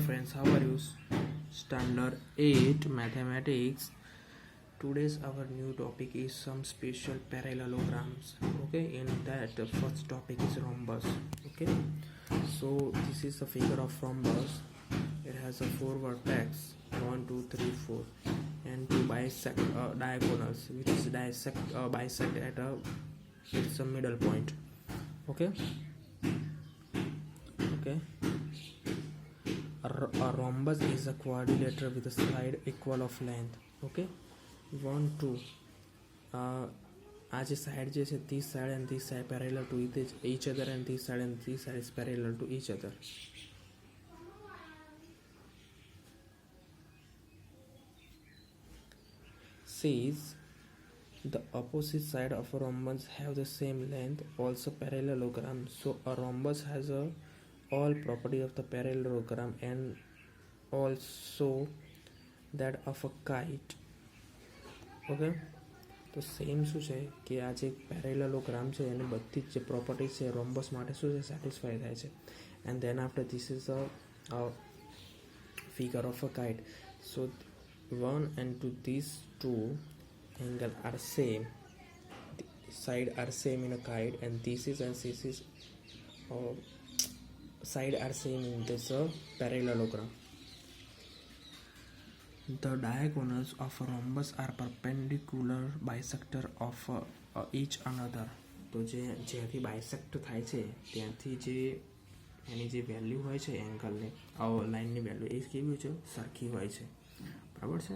friends, how are you? Standard 8 mathematics. Today's our new topic is some special parallelograms. Okay, in that the first topic is rhombus. Okay, so this is a figure of rhombus. It has a 4 vertex 1, 2, 3, 4 and 2 bisect diagonals, which is bisect at it's a middle point. Okay. A rhombus is a quadrilateral with a side equal of length. Okay, 1, 2 આ જે side જે છે this side and this side parallel to each other and this side is parallel to each other. Says the opposite side of a rhombus have the same length, also parallelogram. So a rhombus has all property of the parallelogram and also that of a kite. Okay, તો same શું છે કે આ જે parallelogram છે એની બધી જ જે પ્રોપર્ટી છે રોમ્બસ માટે શું છે સેટિસ્ફાઈ થાય છે. And then after this is a figure of a kite. So 1 and 2, these two angle are same, the side are same in a kite, and this is side are same in this parallelogram. The diagonals of a rhombus are perpendicular bisector of each another. તો જ્યાંથી bisect થાય છે ત્યાંથી જે એની જે value હોય છે એંગલની લાઇનની વેલ્યુ એ કેવી હોય છે સરખી હોય છે. બરાબર છે.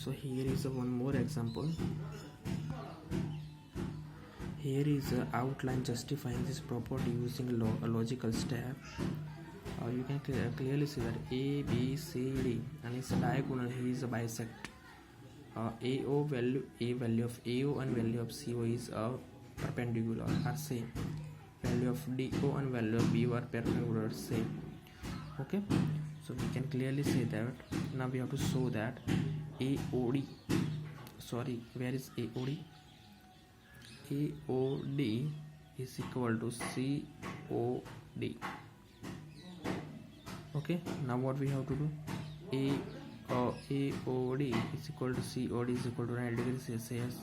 So here is one more example. Here is an outline justifying this property using a logical step. You can clearly see that A, B, C, D, and its diagonal here is a bisect. value of AO and value of CO is perpendicular, are same. Value of DO and value of BO are perpendicular, same. Okay, so we can clearly say that. Now we have to show that AOD. Sorry, where is AOD? AOD is equal to COD. Okay, now what we have to do? AOD is equal to COD is equal to 90 degrees Celsius.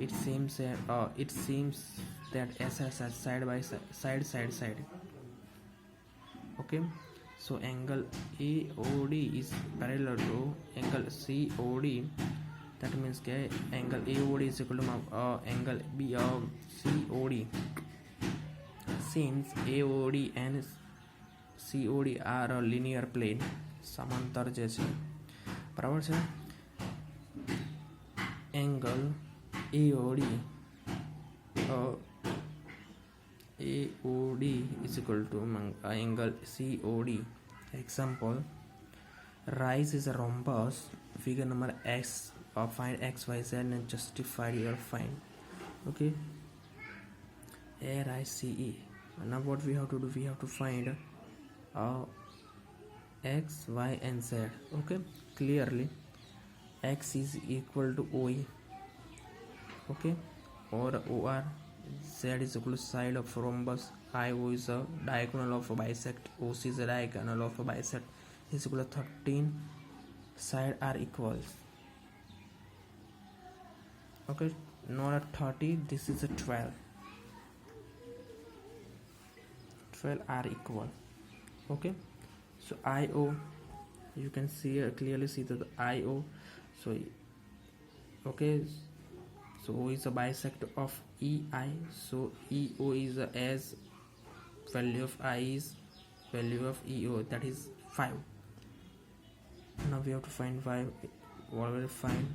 It seems that S has side by side. Okay, so angle AOD is parallel to angle COD. That means that angle AOD is equal to angle COD. Since AOD and COD are a linear plane, સમાંતર જે છે બરાબર છે. Angle AOD is equal to angle COD. Example, rise is a rhombus, figure number X, find X, Y, Z and justify your find. Okay, ARICE. Now what we have to do, we have to find X, Y and Z. Okay, clearly X is equal to OE, okay, or OR. Z is equal to side of rhombus. IO is a diagonal of a bisect. OC is a diagonal of a bisect. Is equal to 13. Side are equal. Okay, not a 30, this is a 12. 12 are equal. Okay, so IO, you can see clearly see that the IO. So okay, so O is a bisect of EI. So EO is as value of I is value of EO, that is 5. Now we have to find 5. What will we find?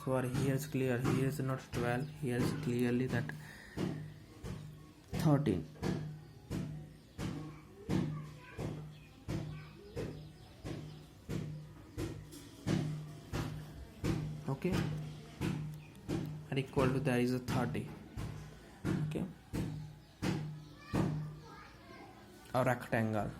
Sorry, here is clear, here is not 12, here is clearly that 13. Okay, and equal to that is a 30. Okay, a rectangle.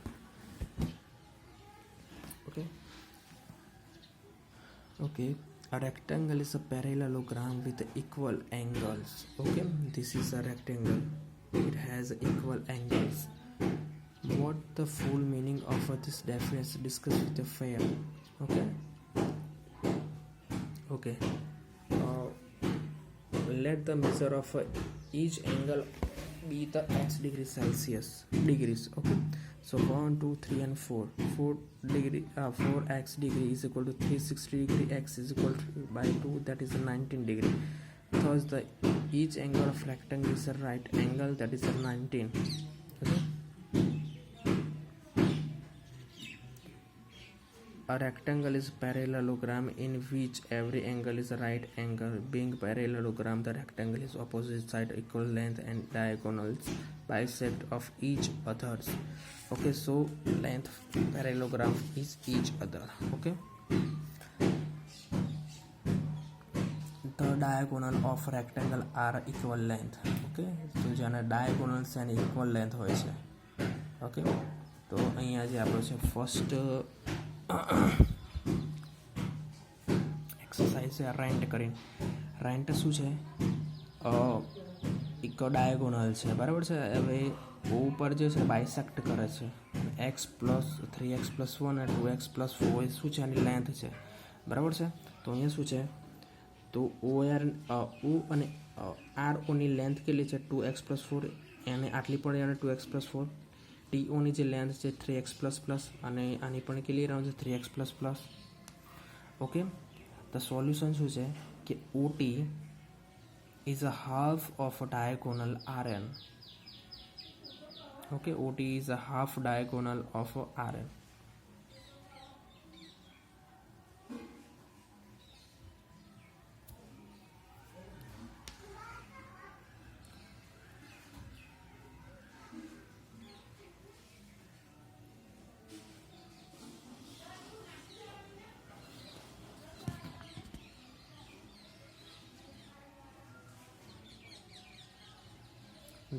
Okay, a rectangle is a parallelogram with equal angles. Okay, this is a rectangle, it has equal angles. What the full meaning of this definition discuss with the fair. Okay, let the measure of each angle be the x degree Celsius degrees. Okay, so 1 2 3 and 4 4x degree is equal to 360 degree, x is equal to by 2, that is a 19 degree. Thus the each angle of rectangle is a right angle, that is a 19. Okay, a rectangle is parallelogram in which every angle is a right angle. Being parallelogram, the rectangle is opposite side equal length and diagonals bisect of each others. Okay, so length parallelogram is each other. Okay, the diagonal of rectangle are equal length. Okay, તો જેના diagonals and equal length હોય છે. Okay, તો અહીંયા જે આપણો છે first exercise છે રેન્ટ શું છે, એક ડાયગોનલ છે, બરાબર છે. હવે ઉપર જે છે બાયસેક્ટ કરે છે, x પ્લસ 3x પ્લસ 1 અને 2x પ્લસ 4 એ શું છે, આની લેન્થ છે, બરાબર છે. તો અહીંયા શું છે, તો ઓ અને આર ઓની લેન્થ કેટલી છે 2x પ્લસ 4, એને આટલી પડે અને 2x પ્લસ 4. ટીઓની જે લેન્થ છે 3x પ્લસ પ્લસ અને આની પણ કેટલી રાઉન્ડ છે 3x plus plus. Okay, the solution શું છે કે OT is a half of a diagonal RN. Okay, OT is a half diagonal of a RN.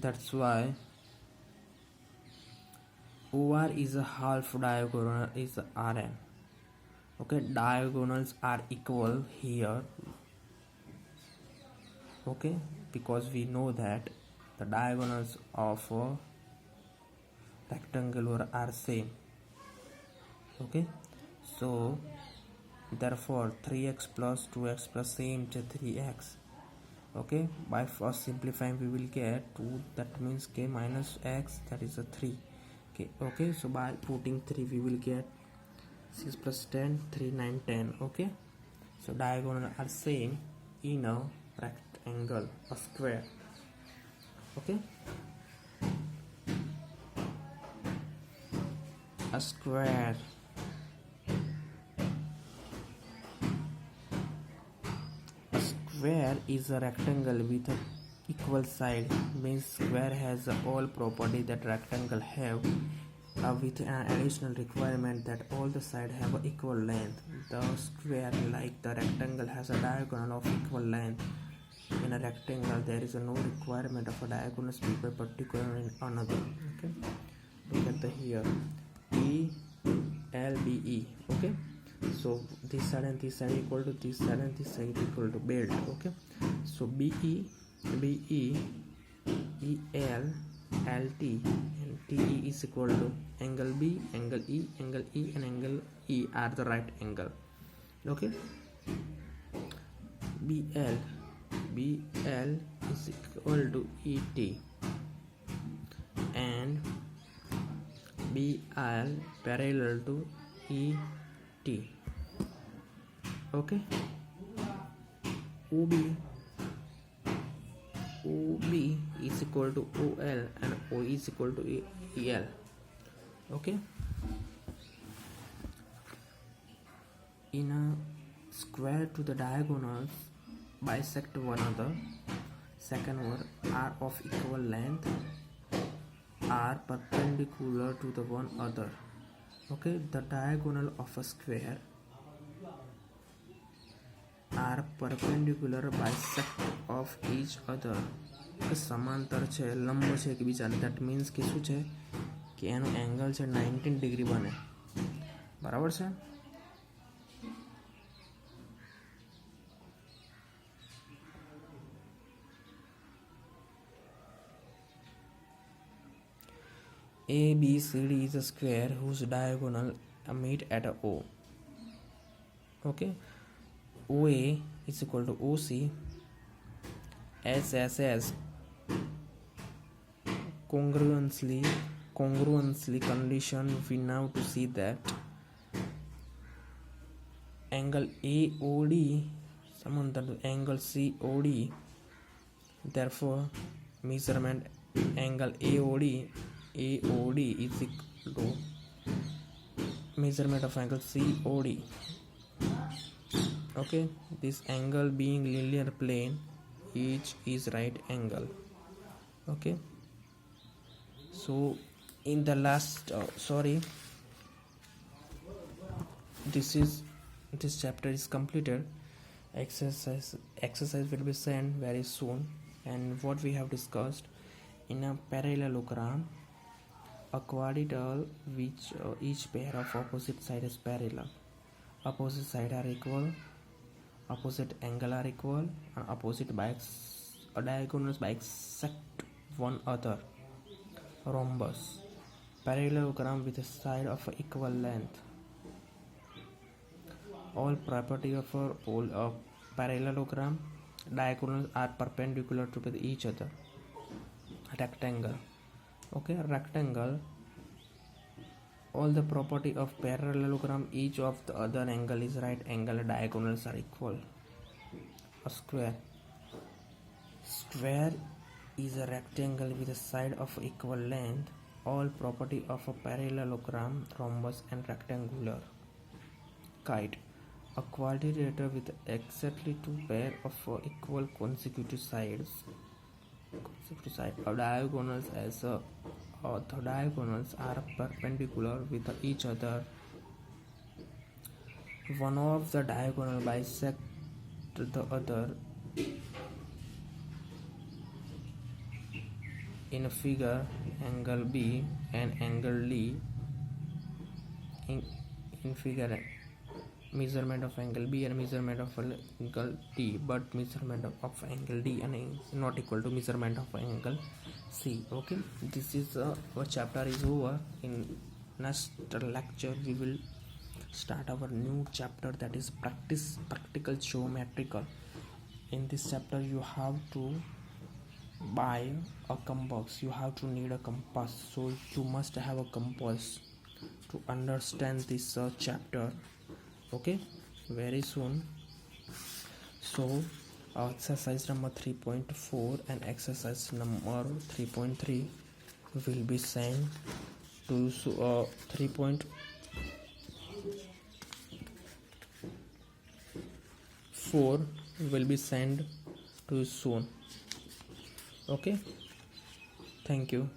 That's why OR is a half diagonal is RN. Okay, diagonals are equal here. Okay, because we know that the diagonals of a rectangle are same. Okay, so therefore 3x plus 2x plus same to 3x. Okay, by first simplifying we will get 2, that means k minus x, that is a 3. Okay, so by putting 3 we will get 6 plus 10, 3 9 10. Okay, so diagonal are same in a rectangle, a square. Okay, a square. Square is a rectangle with an equal side, means square has all property that rectangle have, with an additional requirement that all the sides have an equal length. The square, like the rectangle, has a diagonal of equal length. In a rectangle there is no requirement of a diagonal be perpendicular in another. Okay, look at the here ELBE. Okay, so this side and this side equal to this side and this side equal to belt. Okay, so BE EL LT and TE is equal to angle B, angle E, angle E and angle E are the right angle. Okay, BL is equal to ET and BL parallel to ET. Okay, OB is equal to OL and OE is equal to EL. Okay, in a square to the diagonals bisect one another. Second one, are of equal length, are perpendicular to the one other. Okay, the diagonal of a square are perpendicular bisect of each other. समांतर છે, લંબ છે એકબીજાને. that means કે શું છે કે એનો એંગલ છે 19 ડિગ્રી બને, બરાબર છે. ABCD is a square whose diagonal meet at a O. Okay, OA is equal to OC. SSS congruently condition we now to see that angle AOD samantha to angle COD, therefore measurement angle AOD is equal to measurement of angle COD. Okay, this angle being linear plane, each is right angle. Okay, so in the last this chapter is completed. Exercise will be sent very soon. And what we have discussed in a parallelogram, a quadrilateral which each pair of opposite side is parallel, opposite side are equal, opposite angle are equal, and opposite diagonals bisect one other. Rhombus, parallelogram with a side of equal length. All property of a parallelogram, diagonals are perpendicular to each other. Rectangle, okay, rectangle, all the property of parallelogram, each of the other angle is right angle, diagonals are equal. A square is a rectangle with a side of equal length. All property of a parallelogram, rhombus and rectangular. Kite, a quadrilateral with exactly two pair of equal consecutive sides. Diagonals the diagonals are perpendicular with each other. One of the diagonal bisect the other. In a figure, angle B and angle D. In figure, measurement of angle B and measurement of angle D, but measurement of angle D and not equal to measurement of angle C. Okay, this is our chapter is over. In next lecture we will start our new chapter, that is practical geometrical. In this chapter you have to buy a compass, you have to need a compass, so you must have a compass to understand this chapter. Okay, very soon. So exercise number 3.4 and exercise number 3.3 will be sent to 3.4 will be sent to soon. Okay, thank you.